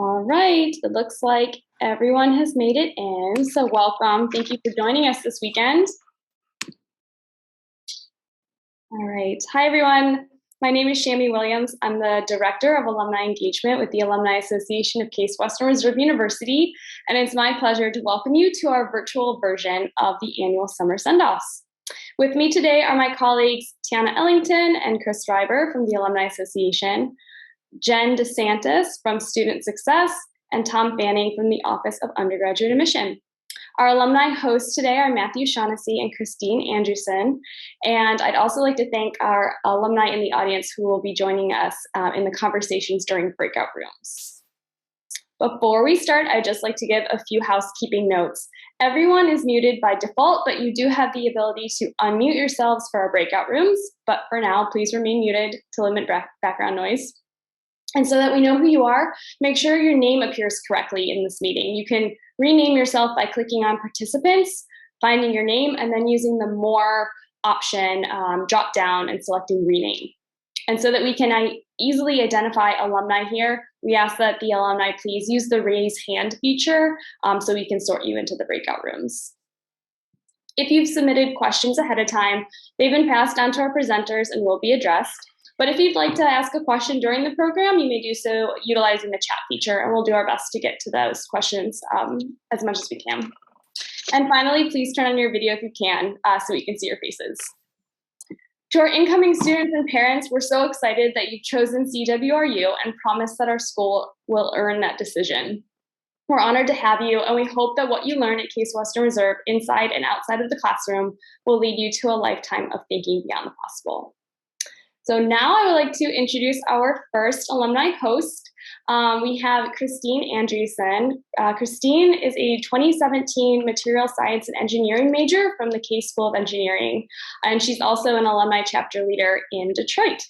All right, it looks like everyone has made it in, so welcome. Thank you for joining us this weekend. All right, hi everyone. My name is Shammy Williams. I'm the Director of Alumni Engagement with the Alumni Association of Case Western Reserve University, and it's my pleasure to welcome you to our virtual version of the annual Summer Send-Offs. With me today are my colleagues Tiana Ellington and Chris Reiber from the Alumni Association, Jen DeSantis from Student Success, and Tom Fanning from the Office of Undergraduate Admission. Our alumni hosts today are Matthew Shaughnessy and Christine Andrewson, and I'd also like to thank our alumni in the audience who will be joining us in the conversations during breakout rooms. Before we start, I'd just like to give a few housekeeping notes. Everyone is muted by default, but you do have the ability to unmute yourselves for our breakout rooms, but for now, please remain muted to limit background noise. And so that we know who you are, make sure your name appears correctly in this meeting. You can rename yourself by clicking on participants, finding your name, and then using the more option drop down and selecting rename. And so that we can easily identify alumni here, we ask that the alumni please use the raise hand feature so we can sort you into the breakout rooms. If you've submitted questions ahead of time, they've been passed on to our presenters and will be addressed. But if you'd like to ask a question during the program, you may do so utilizing the chat feature, and we'll do our best to get to those questions as much as we can. And finally, please turn on your video if you can, so we can see your faces. To our incoming students and parents, we're so excited that you've chosen CWRU and promise that our school will earn that decision. We're honored to have you, and we hope that what you learn at Case Western Reserve inside and outside of the classroom will lead you to a lifetime of thinking beyond the possible. So now I would like to introduce our first alumni host. We have Christine Andrewson. Christine is a 2017 Material Science and Engineering major from the Case School of Engineering, and she's also an alumni chapter leader in Detroit.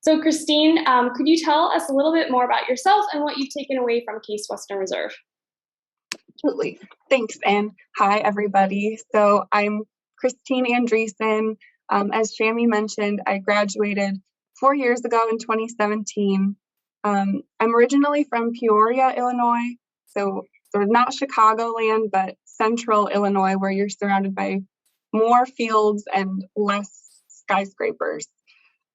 So Christine, could you tell us a little bit more about yourself and what you've taken away from Case Western Reserve? Absolutely. Thanks, and hi, everybody. So I'm Christine Andrewson. As Shammy mentioned, I graduated 4 years ago in 2017. I'm originally from Peoria, Illinois, so sort of not Chicagoland, but central Illinois, where you're surrounded by more fields and less skyscrapers.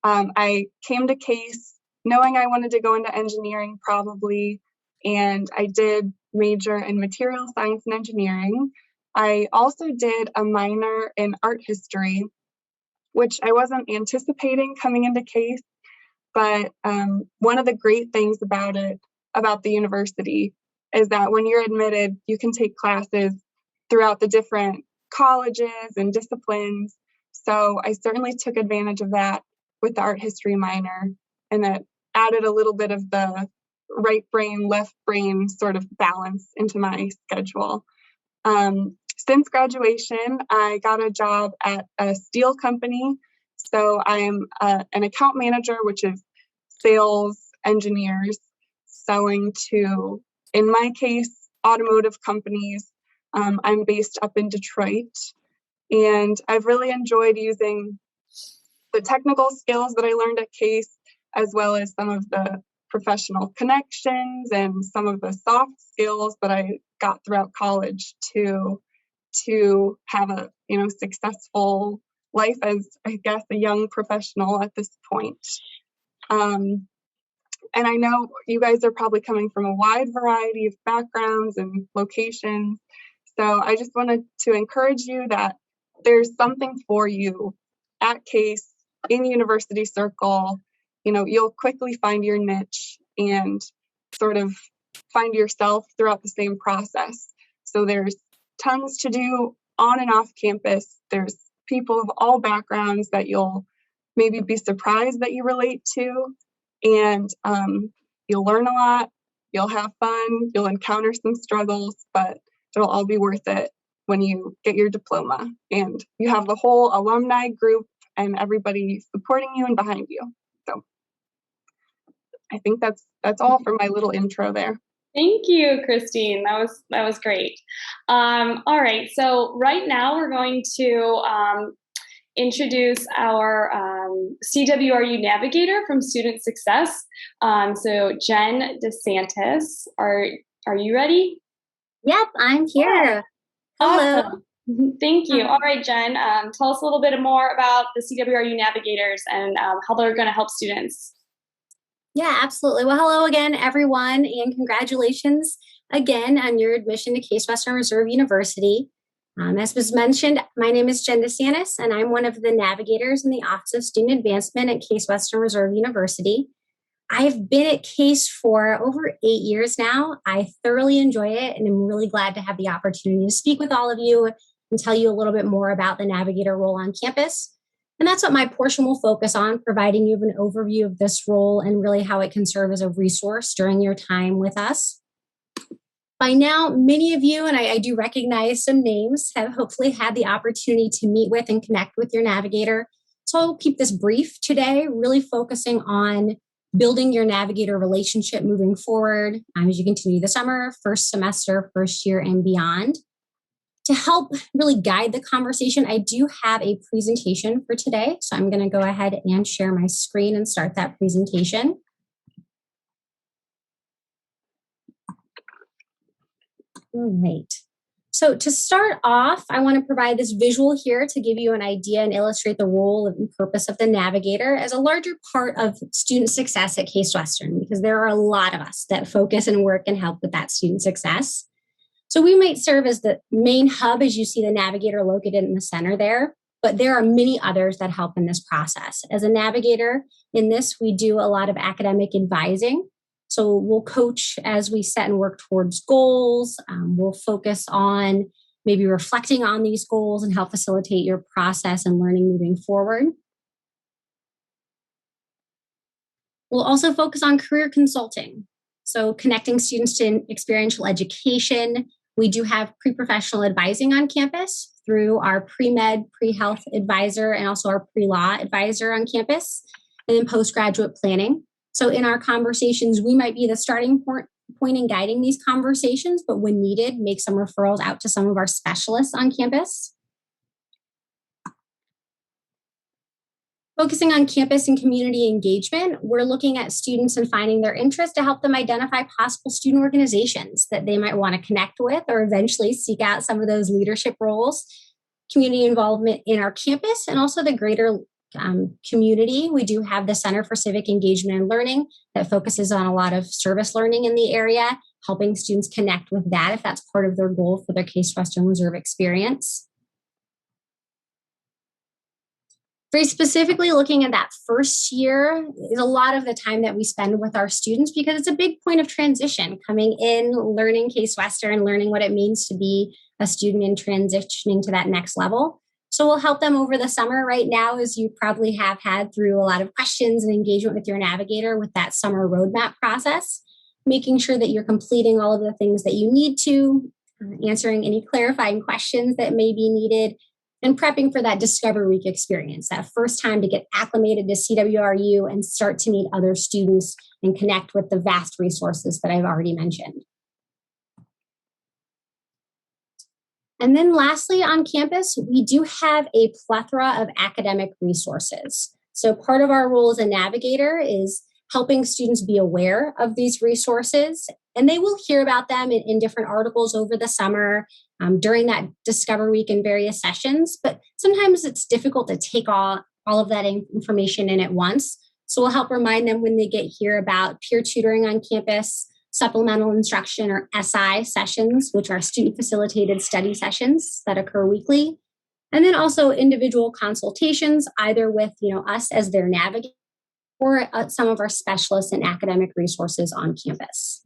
I came to Case knowing I wanted to go into engineering probably, and I did major in material science and engineering. I also did a minor in art history, which I wasn't anticipating coming into Case, but one of the great things about the university, is that when you're admitted, you can take classes throughout the different colleges and disciplines. So I certainly took advantage of that with the art history minor, and that added a little bit of the right brain, left brain sort of balance into my schedule. Since graduation, I got a job at a steel company. So I'm an account manager, which is sales engineers selling to, in my case, automotive companies. I'm based up in Detroit, and I've really enjoyed using the technical skills that I learned at Case, as well as some of the professional connections and some of the soft skills that I got throughout college to have a successful life as, I guess, a young professional at this point. And I know you guys are probably coming from a wide variety of backgrounds and locations. So I just wanted to encourage you that there's something for you at Case, in University Circle. You'll quickly find your niche and sort of find yourself throughout the same process. So there's tons to do on and off campus. There's people of all backgrounds that you'll maybe be surprised that you relate to. And you'll learn a lot, you'll have fun, you'll encounter some struggles, but it'll all be worth it when you get your diploma. And you have the whole alumni group and everybody supporting you and behind you. So I think that's all for my little intro there. Thank you, Christine. That was great. All right, so right now we're going to introduce our CWRU Navigator from Student Success. So Jen DeSantis, are you ready? Yep, I'm here. Hello. Awesome. Thank you. All right, Jen, tell us a little bit more about the CWRU Navigators and how they're going to help students. Yeah, absolutely. Well, hello again, everyone, and congratulations again on your admission to Case Western Reserve University. As was mentioned, my name is Jen DeSantis, and I'm one of the navigators in the Office of Student Advancement at Case Western Reserve University. I've been at Case for over 8 years now. I thoroughly enjoy it, and I'm really glad to have the opportunity to speak with all of you and tell you a little bit more about the Navigator role on campus. And that's what my portion will focus on, providing you an overview of this role and really how it can serve as a resource during your time with us. By now, many of you, and I do recognize some names, have hopefully had the opportunity to meet with and connect with your Navigator. So I'll keep this brief today, really focusing on building your Navigator relationship moving forward as you continue the summer, first semester, first year, and beyond. To help really guide the conversation, I do have a presentation for today. So I'm going to go ahead and share my screen and start that presentation. All right. So to start off, I want to provide this visual here to give you an idea and illustrate the role and purpose of the Navigator as a larger part of student success at Case Western, because there are a lot of us that focus and work and help with that student success. So we might serve as the main hub, as you see the Navigator located in the center there, but there are many others that help in this process. As a Navigator in this, we do a lot of academic advising. So we'll coach as we set and work towards goals. We'll focus on maybe reflecting on these goals and help facilitate your process and learning moving forward. We'll also focus on career consulting. So connecting students to experiential education. We do have pre-professional advising on campus through our pre-med, pre-health advisor, and also our pre-law advisor on campus, and then postgraduate planning. So in our conversations, we might be the starting point in guiding these conversations, but when needed, make some referrals out to some of our specialists on campus. Focusing on campus and community engagement, we're looking at students and finding their interest to help them identify possible student organizations that they might want to connect with or eventually seek out some of those leadership roles, community involvement in our campus, and also the greater community. We do have the Center for Civic Engagement and Learning that focuses on a lot of service learning in the area, helping students connect with that if that's part of their goal for their Case Western Reserve experience. Very specifically looking at that first year is a lot of the time that we spend with our students because it's a big point of transition, coming in, learning Case Western, learning what it means to be a student and transitioning to that next level. So we'll help them over the summer right now, as you probably have had through a lot of questions and engagement with your Navigator with that summer roadmap process, making sure that you're completing all of the things that you need to, answering any clarifying questions that may be needed, and prepping for that Discover Week experience, that first time to get acclimated to CWRU and start to meet other students and connect with the vast resources that I've already mentioned. And then lastly, on campus, we do have a plethora of academic resources. So part of our role as a Navigator is helping students be aware of these resources, and they will hear about them in different articles over the summer, during that Discover Week and various sessions, but sometimes it's difficult to take all of that information in at once. So we'll help remind them when they get here about peer tutoring on campus, supplemental instruction or SI sessions, which are student facilitated study sessions that occur weekly. And then also individual consultations, either with us as their Navigator or some of our specialists and academic resources on campus.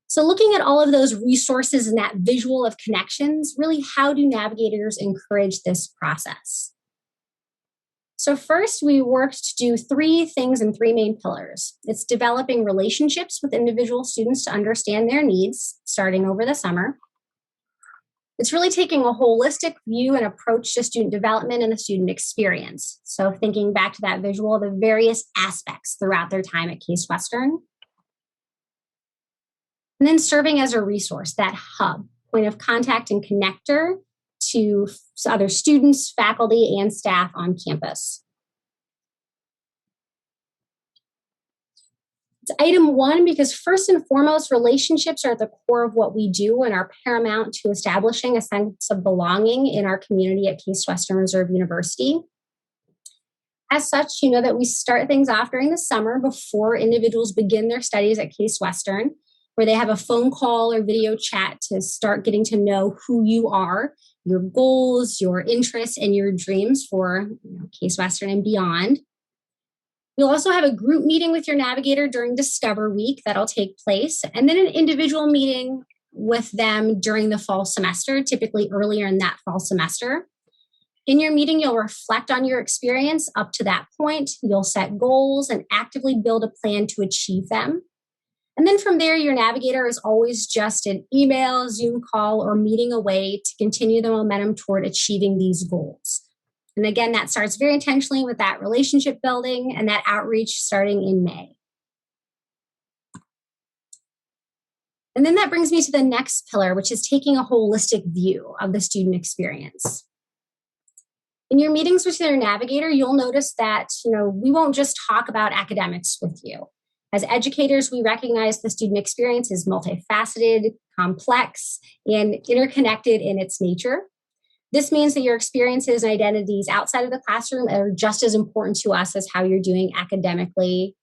So looking at all of those resources and that visual of connections, really, how do navigators encourage this process? So first, we worked to do 3 things in 3 main pillars. It's developing relationships with individual students to understand their needs, starting over the summer. It's really taking a holistic view and approach to student development and the student experience. So thinking back to that visual of the various aspects throughout their time at Case Western. And then serving as a resource, that hub, point of contact and connector to other students, faculty, and staff on campus. It's item 1 because first and foremost, relationships are at the core of what we do and are paramount to establishing a sense of belonging in our community at Case Western Reserve University. As such, you know that we start things off during the summer before individuals begin their studies at Case Western, where they have a phone call or video chat to start getting to know who you are, your goals, your interests, and your dreams for Case Western and beyond. You'll also have a group meeting with your Navigator during Discover Week that'll take place, and then an individual meeting with them during the fall semester, typically earlier in that fall semester. In your meeting, you'll reflect on your experience up to that point. You'll set goals and actively build a plan to achieve them. And then from there, your Navigator is always just an email, Zoom call, or meeting away to continue the momentum toward achieving these goals. And again, that starts very intentionally with that relationship building and that outreach starting in May. And then that brings me to the next pillar, which is taking a holistic view of the student experience. In your meetings with your Navigator, you'll notice that, we won't just talk about academics with you. As educators, we recognize the student experience is multifaceted, complex, and interconnected in its nature. This means that your experiences and identities outside of the classroom are just as important to us as how you're doing academically.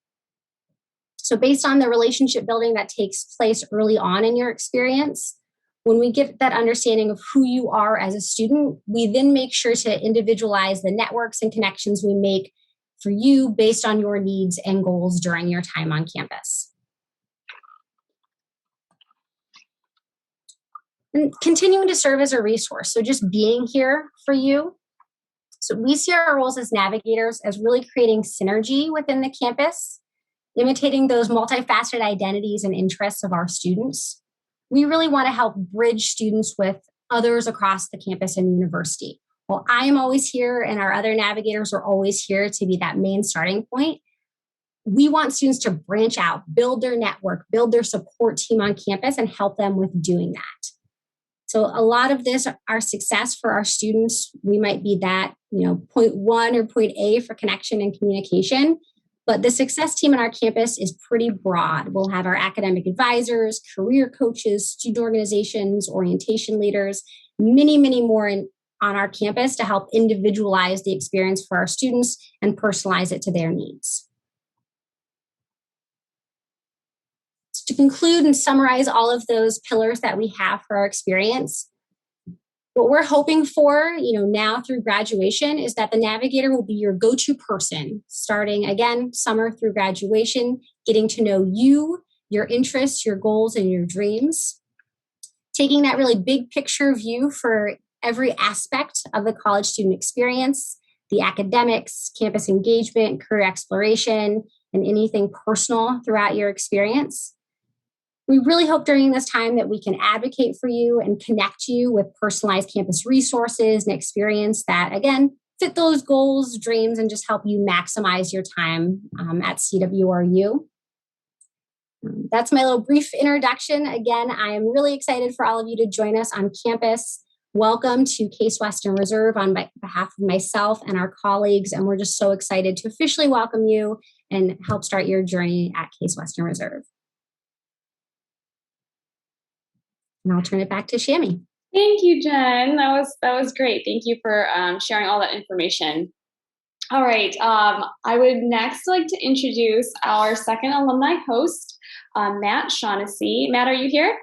So based on the relationship building that takes place early on in your experience, when we get that understanding of who you are as a student, we then make sure to individualize the networks and connections we make for you based on your needs and goals during your time on campus. And continuing to serve as a resource, so just being here for you. So we see our roles as navigators as really creating synergy within the campus, imitating those multifaceted identities and interests of our students. We really want to help bridge students with others across the campus and university. While I am always here and our other navigators are always here to be that main starting point, we want students to branch out, build their network, build their support team on campus, and help them with doing that. So a lot of this, our success for our students, we might be that, point 1 or point A for connection and communication. But the success team on our campus is pretty broad. We'll have our academic advisors, career coaches, student organizations, orientation leaders, many, many more on our campus to help individualize the experience for our students and personalize it to their needs. So to conclude and summarize all of those pillars that we have for our experience, what we're hoping for, now through graduation is that the Navigator will be your go-to person, starting again, summer through graduation, getting to know you, your interests, your goals, and your dreams. Taking that really big picture view for every aspect of the college student experience, the academics, campus engagement, career exploration, and anything personal throughout your experience. We really hope during this time that we can advocate for you and connect you with personalized campus resources and experience that, again, fit those goals, dreams, and just help you maximize your time at CWRU. That's my little brief introduction. Again, I am really excited for all of you to join us on campus. Welcome to Case Western Reserve on behalf of myself and our colleagues, and we're just so excited to officially welcome you and help start your journey at Case Western Reserve. And I'll turn it back to Shami. Thank you, Jen. That was great. Thank you for sharing all that information. All right. I would next like to introduce our second alumni host, Matt Shaughnessy. Matt, are you here?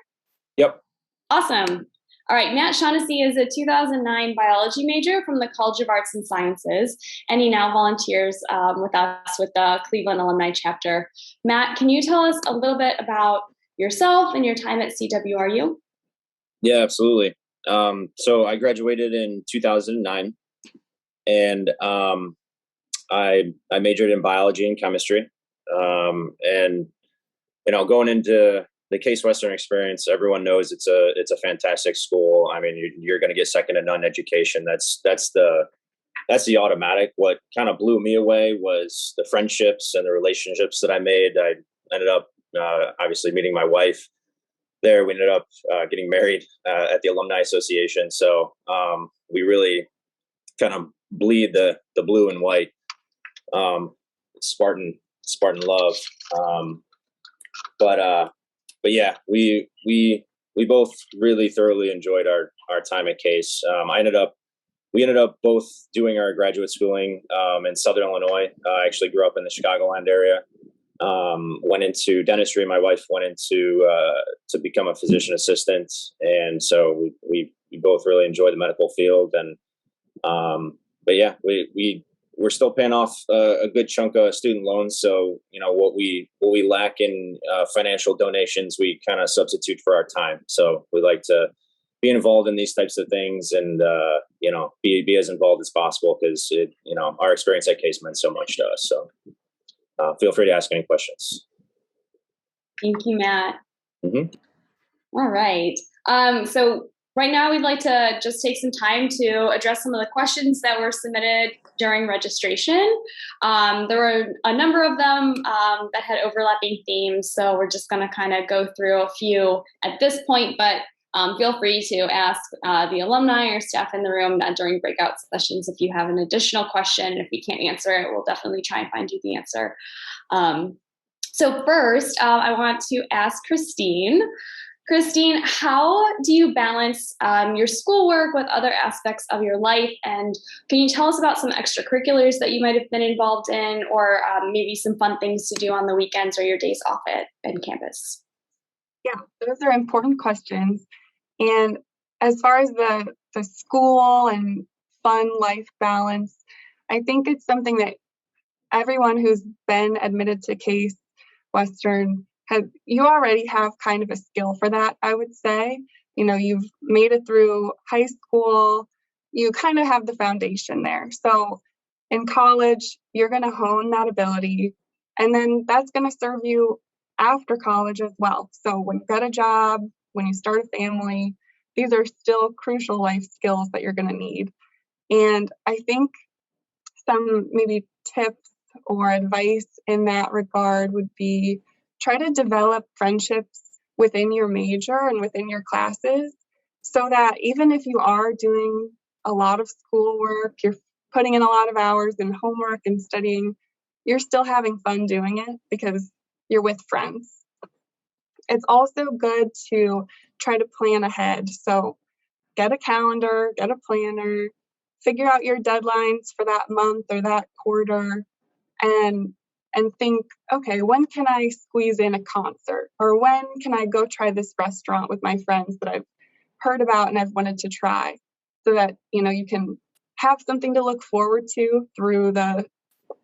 Yep. Awesome. All right. Matt Shaughnessy is a 2009 biology major from the College of Arts and Sciences, and he now volunteers with us with the Cleveland Alumni Chapter. Matt, can you tell us a little bit about yourself and your time at CWRU? Yeah, absolutely. So I graduated in 2009, and I majored in biology and chemistry. And going into the Case Western experience, everyone knows it's a fantastic school. I mean, you're going to get second to none education. That's the automatic. What kind of blew me away was the friendships and the relationships that I made. I ended up obviously meeting my wife there, we ended up getting married at the Alumni Association. So we really kind of bleed the blue and white Spartan love. But yeah, we both really thoroughly enjoyed our time at Case. We ended up both doing our graduate schooling in Southern Illinois. I actually grew up in the Chicagoland area. Went into dentistry. My wife went into to become a physician assistant, and so we both really enjoy the medical field. And but yeah, we're still paying off a good chunk of student loans. So what we lack in financial donations, we kind of substitute for our time. So we like to be involved in these types of things, and be as involved as possible, because our experience at Case meant so much to us. So feel free to ask any questions. Thank you, Matt. Mm-hmm. All right. So right now we'd like to just take some time to address some of the questions that were submitted during registration. There were a number of them that had overlapping themes, so we're just going to kind of go through a few at this point, but feel free to ask the alumni or staff in the room during breakout sessions if you have an additional question. If we can't answer it, we'll definitely try and find you the answer. So first, I want to ask Christine. Christine, how do you balance your schoolwork with other aspects of your life? And can you tell us about some extracurriculars that you might have been involved in, or maybe some fun things to do on the weekends or your days off at campus? Yeah, those are important questions. And as far as the school and fun life balance, I think it's something that everyone who's been admitted to Case Western you already have kind of a skill for that, I would say. You've made it through high school, you kind of have the foundation there. So in college, you're going to hone that ability, and then that's going to serve you after college as well. So when you get a job, when you start a family, these are still crucial life skills that you're going to need. And I think some maybe tips or advice in that regard would be, try to develop friendships within your major and within your classes, so that even if you are doing a lot of schoolwork, you're putting in a lot of hours in homework and studying, you're still having fun doing it because you're with friends. It's also good to try to plan ahead. So get a calendar, get a planner, figure out your deadlines for that month or that quarter, and think, okay, when can I squeeze in a concert? Or when can I go try this restaurant with my friends that I've heard about and I've wanted to try? So that, you can have something to look forward to through the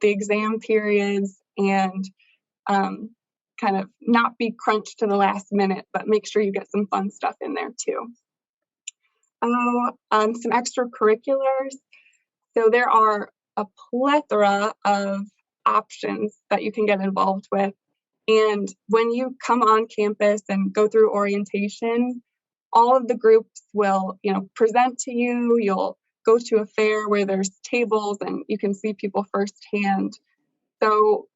exam periods, and kind of not be crunched to the last minute, but make sure you get some fun stuff in there too. Some extracurriculars. So there are a plethora of options that you can get involved with. And when you come on campus and go through orientation, all of the groups will, present to you. You'll go to a fair where there's tables and you can see people firsthand. So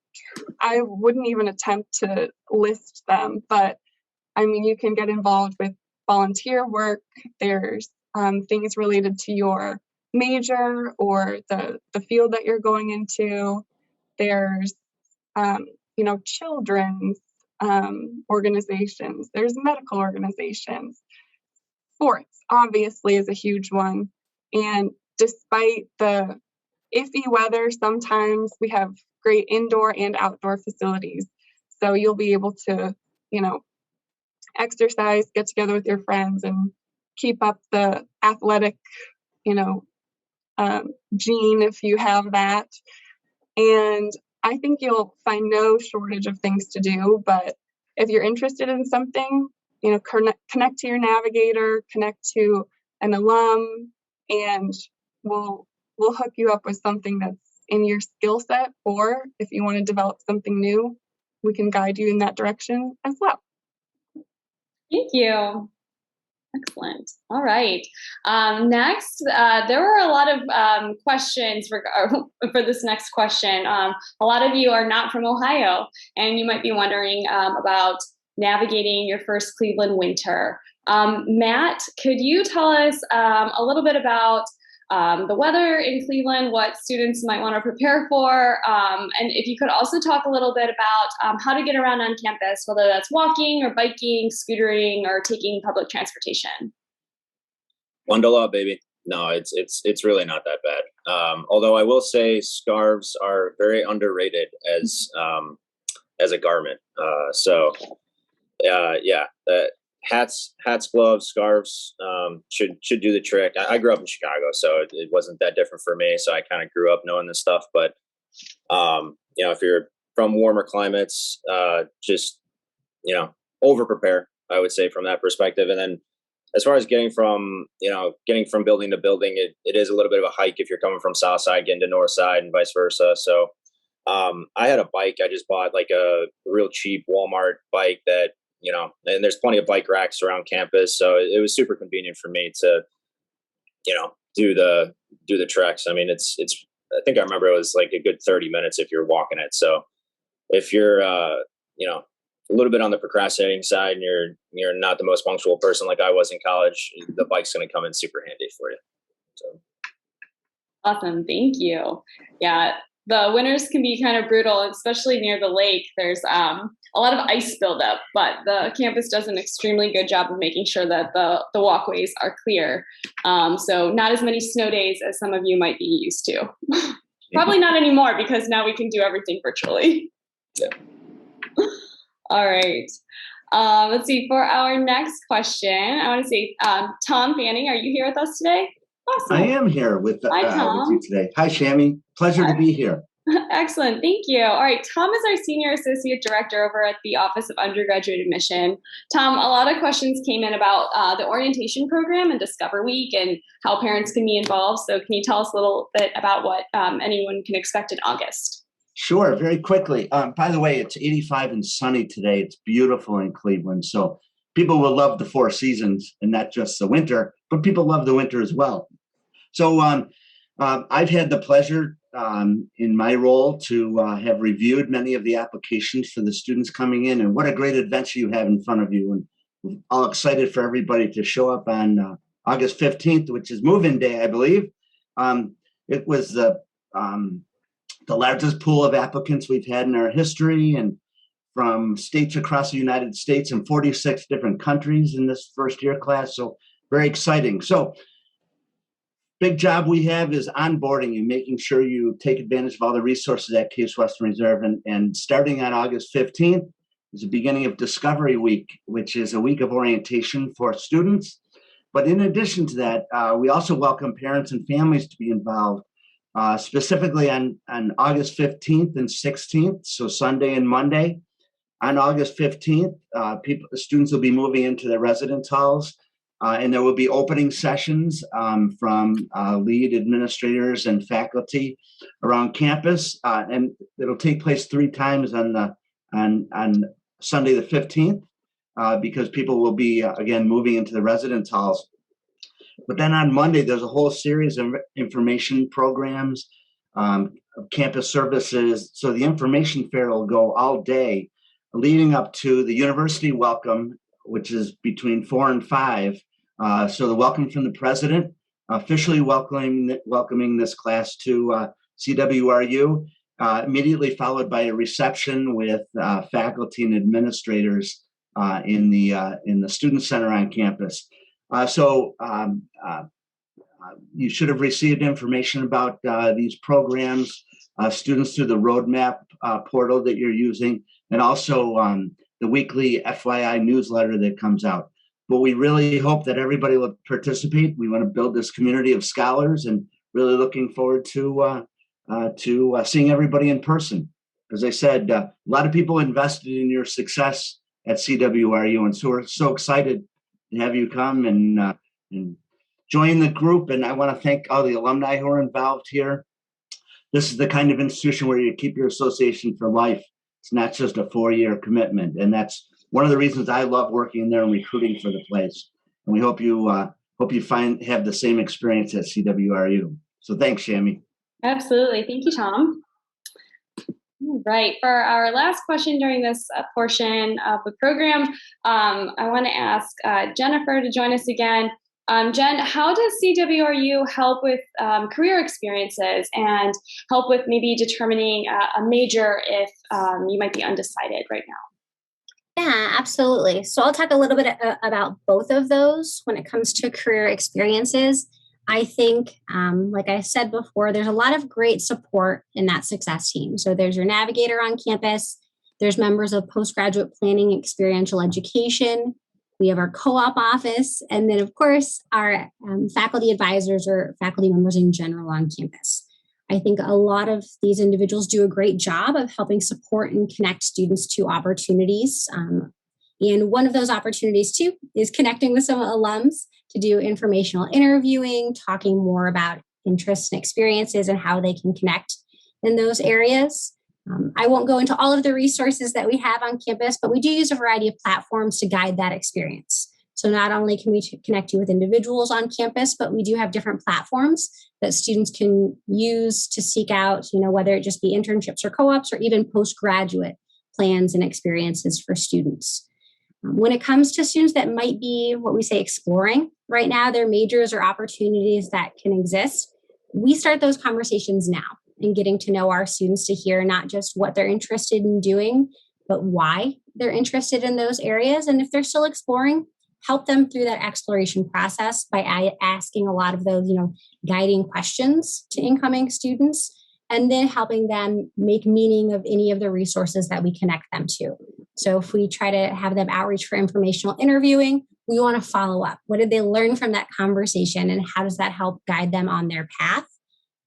I wouldn't even attempt to list them, but you can get involved with volunteer work. There's things related to your major or the field that you're going into. There's, children's organizations. There's medical organizations. Sports, obviously, is a huge one. And despite the iffy weather, sometimes we have great indoor and outdoor facilities. So you'll be able to, exercise, get together with your friends, and keep up the athletic, gene if you have that. And I think you'll find no shortage of things to do. But if you're interested in something, connect to your Navigator, connect to an alum, and we'll hook you up with something that's in your skill set. Or if you want to develop something new, we can guide you in that direction as well. Thank you. Excellent. All right. Next, there were a lot of questions for this next question. A lot of you are not from Ohio, and you might be wondering about navigating your first Cleveland winter. Matt, could you tell us a little bit about the weather in Cleveland, what students might want to prepare for, and if you could also talk a little bit about how to get around on campus, whether that's walking or biking, scootering, or taking public transportation. Bundle up, baby. No, it's really not that bad. Although I will say scarves are very underrated as a garment. Yeah, hats, gloves, scarves should do the trick. I grew up in Chicago, so it wasn't that different for me. So I kind of grew up knowing this stuff. But if you're from warmer climates, just over prepare. I would say from that perspective, and then as far as getting from building to building, it is a little bit of a hike if you're coming from South Side getting to North Side and vice versa. So I had a bike. I just bought like a real cheap Walmart bike that, and there's plenty of bike racks around campus. So it was super convenient for me to, do the treks. I mean, it's, I think I remember it was like a good 30 minutes if you're walking it. So if you're, a little bit on the procrastinating side and you're not the most punctual person like I was in college, the bike's going to come in super handy for you. So. Awesome. Thank you. Yeah. The winters can be kind of brutal, especially near the lake. There's a lot of ice buildup, but the campus does an extremely good job of making sure that the walkways are clear. So not as many snow days as some of you might be used to. Probably not anymore because now we can do everything virtually. Yeah. All right. Let's see. For our next question, I want to say, Tom Fanning, are you here with us today? Awesome. I am here with you today. Hi, Shammy. Pleasure to be here. Excellent. Thank you. All right. Tom is our Senior Associate Director over at the Office of Undergraduate Admission. Tom, a lot of questions came in about the orientation program and Discover Week and how parents can be involved. So can you tell us a little bit about what anyone can expect in August? Sure, very quickly. By the way, it's 85 and sunny today. It's beautiful in Cleveland. So people will love the four seasons and not just the winter, but people love the winter as well. So I've had the pleasure in my role to have reviewed many of the applications for the students coming in, and what a great adventure you have in front of you. And we're all excited for everybody to show up on August 15th, which is move-in day, I believe. It was the largest pool of applicants we've had in our history, and from states across the United States and 46 different countries in this first year class. So very exciting. So big job we have is onboarding and making sure you take advantage of all the resources at Case Western Reserve. And starting on August 15th is the beginning of Discovery Week, which is a week of orientation for students. But in addition to that, we also welcome parents and families to be involved. Specifically on August 15th and 16th, so Sunday and Monday. On August 15th, students will be moving into their residence halls, and there will be opening sessions from lead administrators and faculty around campus, and it'll take place 3 times on Sunday the 15th, because people will be again moving into the residence halls. But then on Monday, there's a whole series of information programs, campus services. So the information fair will go all day, leading up to the university welcome, which is between 4 and 5. So the welcome from the president, officially welcoming this class to CWRU, immediately followed by a reception with faculty and administrators in the student center on campus. You should have received information about these programs, students through the roadmap portal that you're using, and also the weekly FYI newsletter that comes out. But we really hope that everybody will participate. We want to build this community of scholars, and really looking forward to seeing everybody in person. As I said, a lot of people invested in your success at CWRU, and so we're so excited to have you come and join the group. And I want to thank all the alumni who are involved here. This is the kind of institution where you keep your association for life. It's not just a 4-year commitment. And that's one of the reasons I love working there and recruiting for the place. And we hope you have the same experience at CWRU. So thanks, Shammy. Absolutely. Thank you, Tom. Right. For our last question during this portion of the program, I want to ask Jennifer to join us again. Jen, how does CWRU help with career experiences and help with maybe determining a major if you might be undecided right now? Yeah, absolutely. So I'll talk a little bit about both of those when it comes to career experiences. I think, like I said before, there's a lot of great support in that success team. So there's your Navigator on campus, there's members of postgraduate planning, experiential education. We have our co-op office, and then of course our faculty advisors or faculty members in general on campus. I think a lot of these individuals do a great job of helping support and connect students to opportunities. And one of those opportunities too is connecting with some alums to do informational interviewing, talking more about interests and experiences and how they can connect in those areas. I won't go into all of the resources that we have on campus, but we do use a variety of platforms to guide that experience. So not only can we connect you with individuals on campus, but we do have different platforms that students can use to seek out, whether it just be internships or co-ops or even postgraduate plans and experiences for students. When it comes to students that might be what we say exploring right now, their majors or opportunities that can exist, we start those conversations now and getting to know our students to hear not just what they're interested in doing, but why they're interested in those areas. And if they're still exploring, help them through that exploration process by asking a lot of those, guiding questions to incoming students, and then helping them make meaning of any of the resources that we connect them to. So if we try to have them outreach for informational interviewing, we want to follow up. What did they learn from that conversation, and how does that help guide them on their path?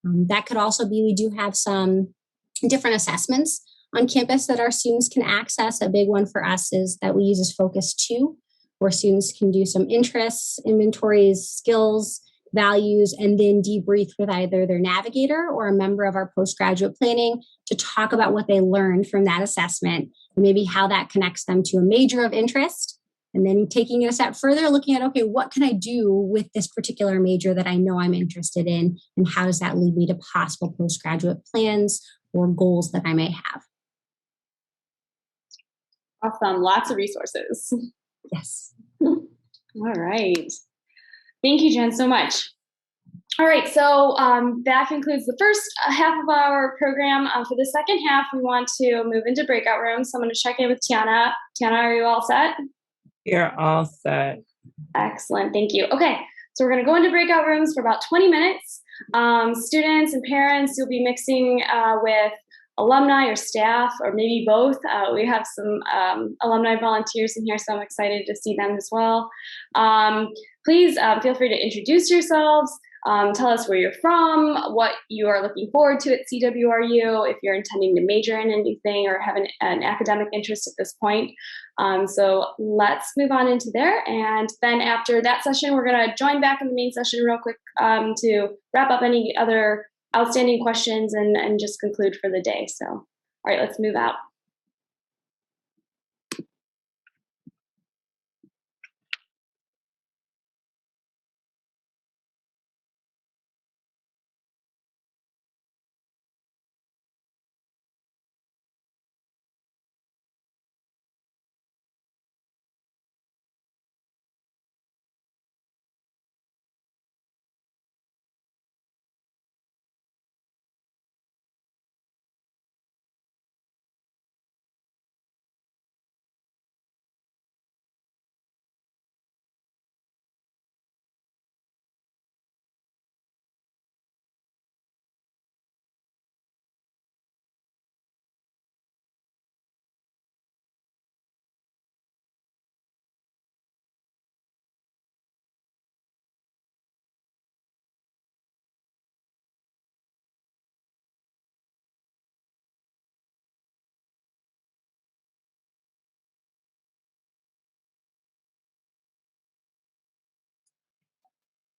That could also be, we do have some different assessments on campus that our students can access. A big one for us is that we use is Focus 2, where students can do some interests, inventories, skills, values, and then debrief with either their navigator or a member of our postgraduate planning to talk about what they learned from that assessment and maybe how that connects them to a major of interest. And then taking it a step further, looking at, okay, what can I do with this particular major that I know I'm interested in? And how does that lead me to possible postgraduate plans or goals that I may have? Awesome. Lots of resources. Yes. All right. Thank you, Jen, so much. All right, so that concludes the first half of our program. For the second half, we want to move into breakout rooms. So I'm going to check in with Tiana. Tiana, are you all set? You're all set. Excellent, thank you. Okay, so we're going to go into breakout rooms for about 20 minutes. Students and parents, you'll be mixing with alumni or staff, or maybe both. We have some alumni volunteers in here, so I'm excited to see them as well. Please feel free to introduce yourselves. Tell us where you're from, what you are looking forward to at CWRU, if you're intending to major in anything or have an academic interest at this point. So let's move on into there. And then after that session, we're going to join back in the main session real quick to wrap up any other outstanding questions and just conclude for the day. So, all right, let's move out.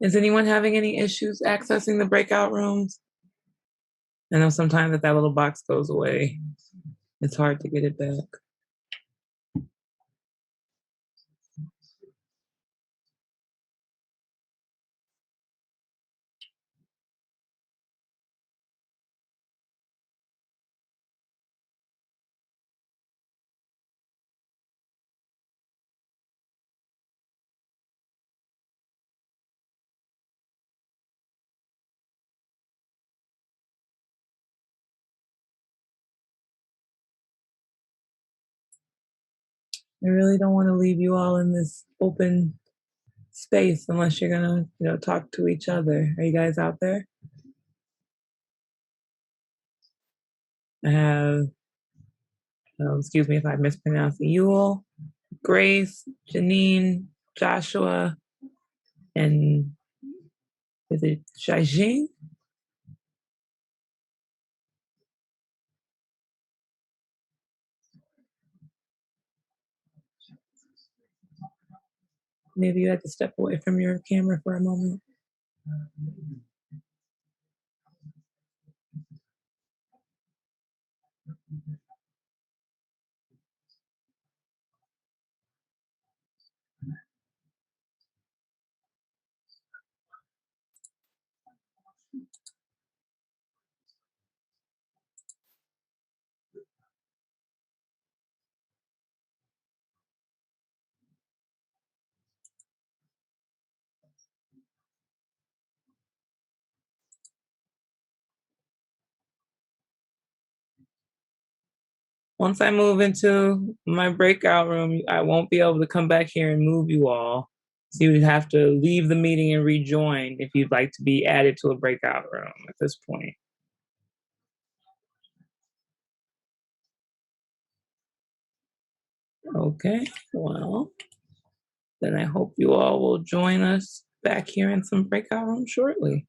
Is anyone having any issues accessing the breakout rooms? I know sometimes that little box goes away. It's hard to get it back. I really don't want to leave you all in this open space unless you're gonna, talk to each other. Are you guys out there? I have, excuse me if I mispronounced it, Yule, Grace, Janine, Joshua, and is it Shaijing? Maybe you had to step away from your camera for a moment. Once I move into my breakout room, I won't be able to come back here and move you all. So you would have to leave the meeting and rejoin if you'd like to be added to a breakout room at this point. Okay, well, then I hope you all will join us back here in some breakout room shortly.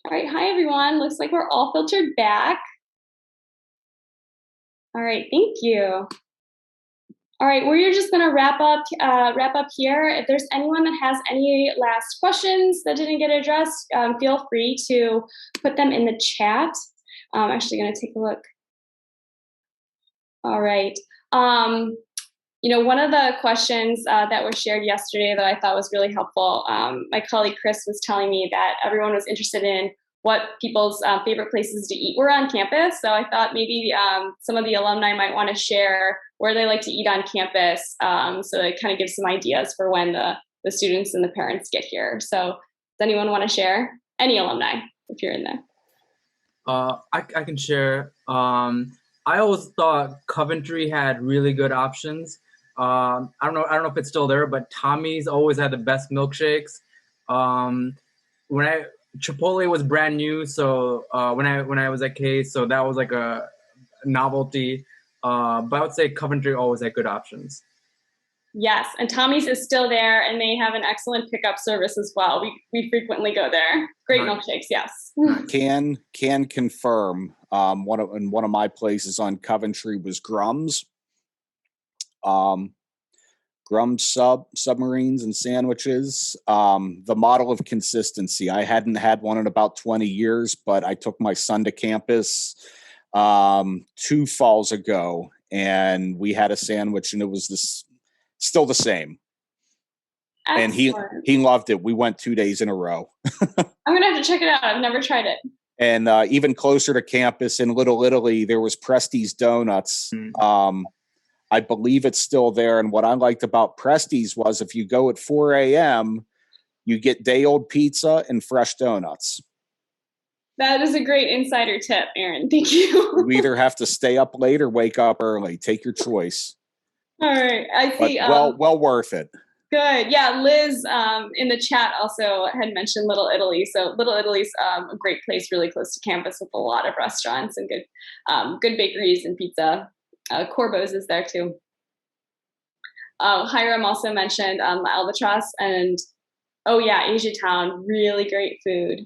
All right, hi everyone. Looks like we're all filtered back. All right, thank you. All right, we're just going to wrap up here. If there's anyone that has any last questions that didn't get addressed, feel free to put them in the chat. I'm actually going to take a look. All right. One of the questions that was shared yesterday that I thought was really helpful, my colleague Chris was telling me that everyone was interested in what people's favorite places to eat were on campus. So I thought maybe some of the alumni might want to share where they like to eat on campus, so it kind of gives some ideas for when the students and the parents get here. So does anyone want to share? Any alumni, if you're in there. I can share. I always thought Coventry had really good options. I don't know if it's still there, but Tommy's always had the best milkshakes. Chipotle was brand new, so when I was at Case, so that was like a novelty. But I would say Coventry always had good options. Yes, and Tommy's is still there, and they have an excellent pickup service as well. We frequently go there. Great milkshakes, yes. Can confirm. One of my places on Coventry was Grum's. Grum's submarines and sandwiches. The model of consistency. I hadn't had one in about 20 years, but I took my son to campus 2 falls ago, and we had a sandwich, and it was still the same. Excellent. And he loved it. We went 2 days in a row. I'm gonna have to check it out. I've never tried it. And even closer to campus in Little Italy, there was Presti's Donuts. I believe it's still there. And what I liked about Presti's was if you go at 4 a.m., you get day-old pizza and fresh donuts. That is a great insider tip, Aaron. Thank you. You either have to stay up late or wake up early. Take your choice. All right. I see. Well worth it. Good. Yeah, Liz in the chat also had mentioned Little Italy. So Little Italy's a great place really close to campus with a lot of restaurants and good bakeries and pizza. Corbo's is there too. Hiram also mentioned Albatross and, oh yeah, Asia Town, really great food.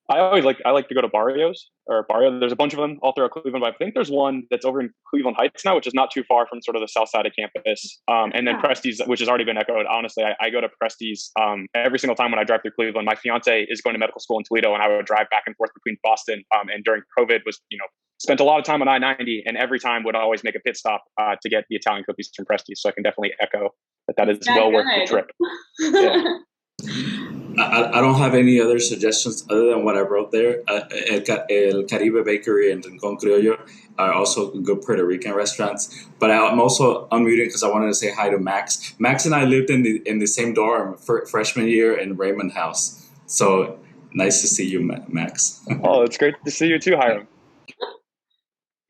I like to go to Barrios. There's a bunch of them all throughout Cleveland, but I think there's one that's over in Cleveland Heights now, which is not too far from sort of the south side of campus. And then Presti's, which has already been echoed. Honestly, I go to Presti's every single time when I drive through Cleveland. My fiance is going to medical school in Toledo, and I would drive back and forth between Boston. And during COVID, spent a lot of time on I-90, and every time would always make a pit stop to get the Italian cookies from Presti's. So I can definitely echo that is well worth the trip. Yeah. I don't have any other suggestions other than what I wrote there. El Caribe Bakery and Rincon Criollo are also good Puerto Rican restaurants. But I'm also unmuting because I wanted to say hi to Max. Max and I lived in the same dorm for freshman year in Raymond House. So nice to see you, Max. Oh, it's great to see you too, Hiram.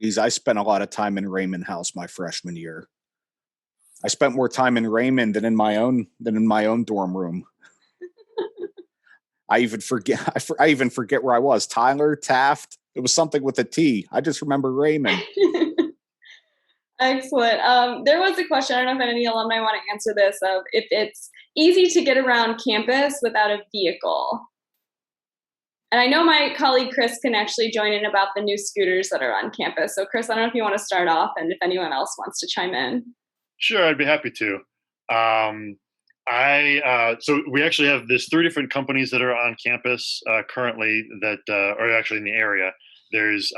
I spent a lot of time in Raymond House my freshman year. I spent more time in Raymond than in my own dorm room. I even forget where I was. Tyler, Taft. It was something with a T. I just remember Raymond. Excellent. There was a question. I don't know if any alumni want to answer this. Of if it's easy to get around campus without a vehicle. And I know my colleague Chris can actually join in about the new scooters that are on campus. So Chris, I don't know if you want to start off, and if anyone else wants to chime in. Sure, I'd be happy to. So we actually have 3 different companies that are on campus currently that are actually in the area. There's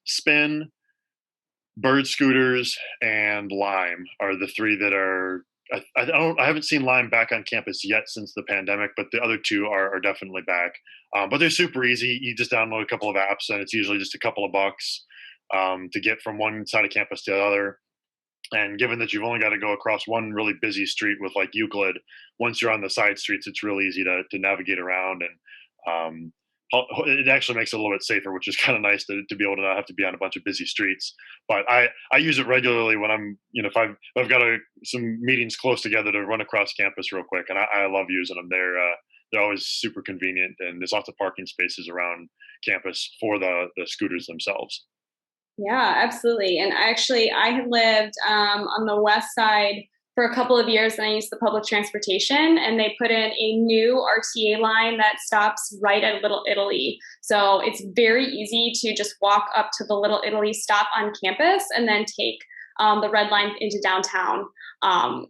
Spin, Bird Scooters, and Lime are the 3 that are. I haven't seen Lime back on campus yet since the pandemic, but the other 2 are definitely back. But they're super easy. You just download a couple of apps, and it's usually just a couple of bucks to get from one side of campus to the other. And given that you've only got to go across one really busy street with like Euclid, once you're on the side streets, it's really easy to navigate around. And it actually makes it a little bit safer, which is kind of nice to be able to not have to be on a bunch of busy streets. But I use it regularly when I'm, if I've got some meetings close together to run across campus real quick. And I love using them. They're always super convenient, and there's lots of parking spaces around campus for the scooters themselves. Yeah, absolutely. And actually, I had lived on the west side for a couple of years, and I used the public transportation, and they put in a new RTA line that stops right at Little Italy. So it's very easy to just walk up to the Little Italy stop on campus and then take the red line into downtown,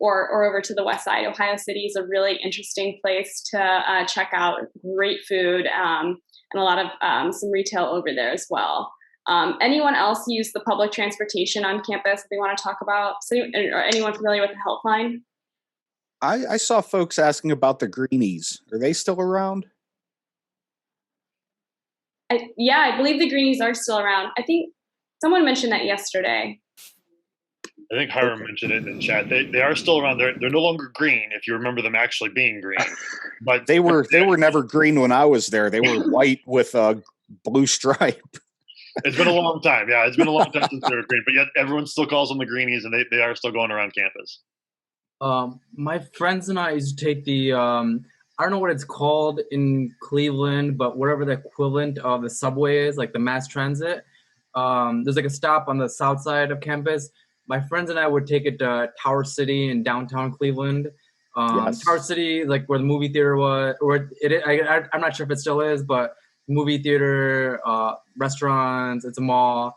or over to the west side. Ohio City is a really interesting place to check out. Great food, and a lot of some retail over there as well. Anyone else use the public transportation on campus they want to talk about? So, or anyone familiar with the Helpline? I saw folks asking about the greenies. Are they still around? Yeah, I believe the greenies are still around. I think someone mentioned that yesterday. I think Hiram mentioned it in the chat. They are still around. They're no longer green, if you remember them actually being green. But they were never green when I was there. They were white with a blue stripe. It's been a long time. Yeah, it's been a long time since they were green. But yet everyone still calls them the greenies, and they are still going around campus. My friends and I used to take the I don't know what it's called in Cleveland, but whatever the equivalent of the subway is, like the mass transit. There's like a stop on the south side of campus. My friends and I would take it to Tower City in downtown Cleveland. Yes. Tower City, like where the movie theater was, or I'm not sure if it still is, but movie theater, restaurants, it's a mall.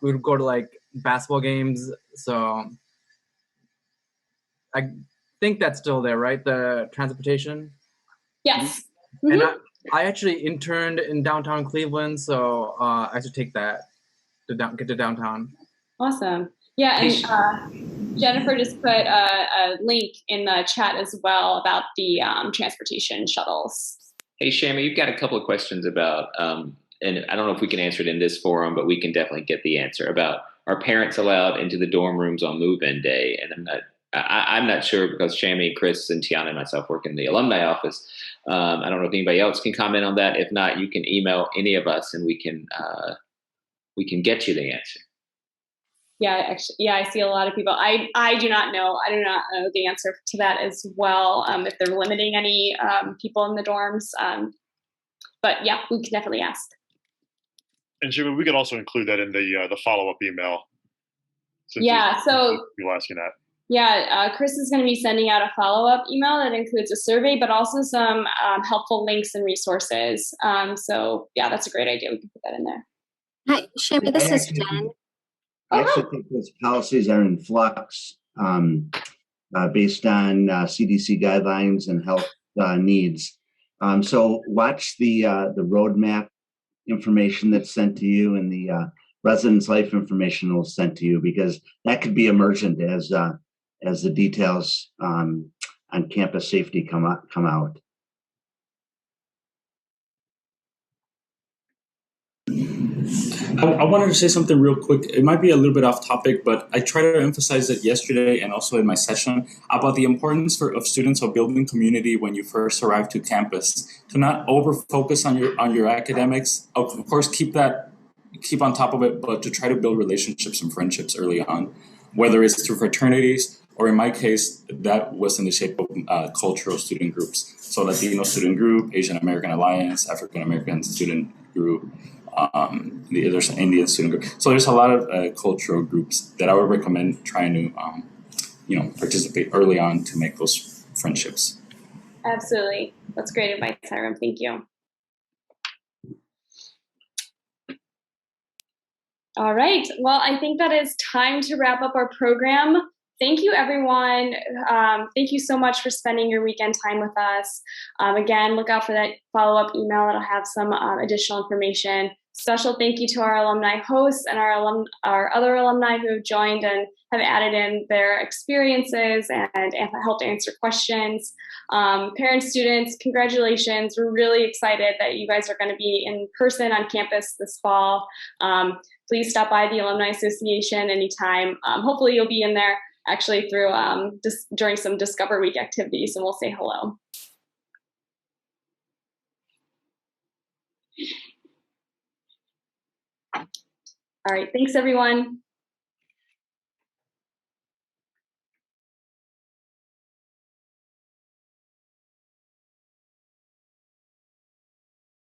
We would go to like basketball games. So I think that's still there, right? The transportation? Yes. Mm-hmm. And I actually interned in downtown Cleveland, so I should take that to get to downtown. Awesome. Yeah, and Jennifer just put a link in the chat as well about the transportation shuttles. Hey, Shami, you've got a couple of questions about, and I don't know if we can answer it in this forum, but we can definitely get the answer about, are parents allowed into the dorm rooms on move-in day? And I'm not sure, because Shami, Chris, and Tiana and myself work in the alumni office. I don't know if anybody else can comment on that. If not, you can email any of us, and we can get you the answer. Yeah, actually, yeah, I see a lot of people. I do not know. I do not know the answer to that as well. If they're limiting any people in the dorms, but yeah, we can definitely ask. And Shiva, we could also include that in the follow-up email. Yeah, so people asking that. Yeah, Chris is going to be sending out a follow-up email that includes a survey, but also some helpful links and resources. So yeah, that's a great idea. We can put that in there. Hi, Shami, this is Jen. I actually think those policies are in flux based on CDC guidelines and health needs. So watch the roadmap information that's sent to you, and the residence life information will sent to you, because that could be emergent as the details on campus safety come out. I wanted to say something real quick. It might be a little bit off topic, but I tried to emphasize it yesterday and also in my session about the importance of students of building community when you first arrive to campus. To not over focus on your academics. Of course, keep on top of it, but to try to build relationships and friendships early on, whether it's through fraternities, or in my case, that was in the shape of cultural student groups. So Latino student group, Asian American Alliance, African American student group, there's an Indian student group. So there's a lot of cultural groups that I would recommend trying to, participate early on to make those friendships. Absolutely. That's great advice, Hiram. Thank you. All right. Well, I think that is time to wrap up our program. Thank you, everyone. Thank you so much for spending your weekend time with us. Again, look out for that follow-up email. That'll have some additional information. Special thank you to our alumni hosts and our other alumni who have joined and have added in their experiences and helped answer questions. Parents, students, congratulations. We're really excited that you guys are going to be in person on campus this fall. Please stop by the Alumni Association anytime. Hopefully you'll be in there actually through during some Discover Week activities, and we'll say hello. All right, thanks everyone.